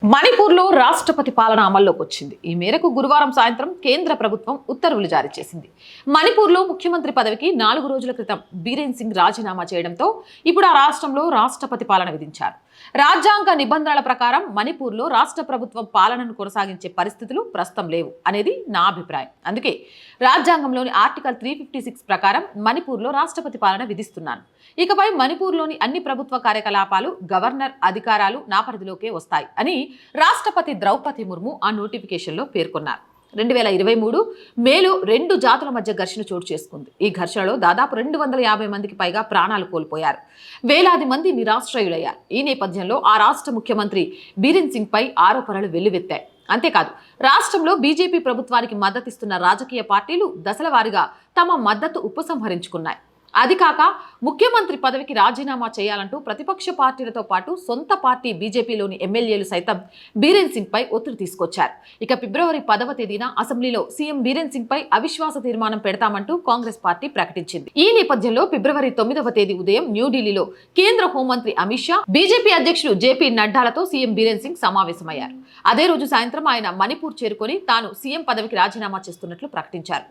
మణిపూర్లో రాష్ట్రపతి పాలన అమల్లోకి వచ్చింది. ఈ మేరకు గురువారం సాయంత్రం కేంద్ర ప్రభుత్వం ఉత్తర్వులు జారీ చేసింది. మణిపూర్లో ముఖ్యమంత్రి పదవికి 4 రోజుల క్రితం బీరేన్ సింగ్ రాజీనామా చేయడంతో ఇప్పుడు ఆ రాష్ట్రంలో రాష్ట్రపతి పాలన విధించారు. రాజ్యాంగ నిబంధనల ప్రకారం మణిపూర్లో రాష్ట్ర ప్రభుత్వం పాలనను కొనసాగించే పరిస్థితులు ప్రస్తుతం లేవు అనేది నా అభిప్రాయం. అందుకే రాజ్యాంగంలోని ఆర్టికల్ 356 ప్రకారం మణిపూర్లో రాష్ట్రపతి పాలన విధిస్తున్నాను. ఇకపై మణిపూర్లోని అన్ని ప్రభుత్వ కార్యకలాపాలు, గవర్నర్ అధికారాలు నా పరిధిలోకే వస్తాయి అని రాష్ట్రపతి ద్రౌపది ముర్ము ఆ నోటిఫికేషన్లో పేర్కొన్నారు. 2023 మేలో 2 జాతుల మధ్య ఘర్షణ చోటు చేసుకుంది. ఈ ఘర్షణలో దాదాపు 250 మందికి పైగా ప్రాణాలు కోల్పోయారు. వేలాది మంది నిరాశ్రయులయ్యారు. ఈ నేపథ్యంలో ఆ రాష్ట్ర ముఖ్యమంత్రి బీరేన్ సింగ్ పై ఆరోపణలు వెల్లువెత్తాయి. అంతేకాదు, రాష్ట్రంలో బీజేపీ ప్రభుత్వానికి మద్దతిస్తున్న రాజకీయ పార్టీలు దశల వారీగా తమ మద్దతు ఉపసంహరించుకున్నాయి. అది కాక ముఖ్యమంత్రి పదవికి రాజీనామా చేయాలంటూ ప్రతిపక్ష పార్టీలతో పాటు సొంత పార్టీ బీజేపీలోని ఎమ్మెల్యేలు సైతం బీరేన్ సింగ్ పై ఒత్తిడి తీసుకొచ్చారు. ఇక ఫిబ్రవరి 10వ తేదీన అసెంబ్లీలో సీఎం బీరేన్ సింగ్ పై అవిశ్వాస తీర్మానం పెడతామంటూ కాంగ్రెస్ పార్టీ ప్రకటించింది. ఈ నేపథ్యంలో ఫిబ్రవరి 9వ తేదీ ఉదయం న్యూఢిల్లీలో కేంద్ర హోంమంత్రి అమిత్ షా, బీజేపీ అధ్యక్షుడు జేపీ నడ్డాలతో సీఎం బీరేన్ సింగ్ సమావేశమయ్యారు. అదే రోజు సాయంత్రం ఆయన మణిపూర్ చేరుకొని తాను సీఎం పదవికి రాజీనామా చేస్తున్నట్లు ప్రకటించారు.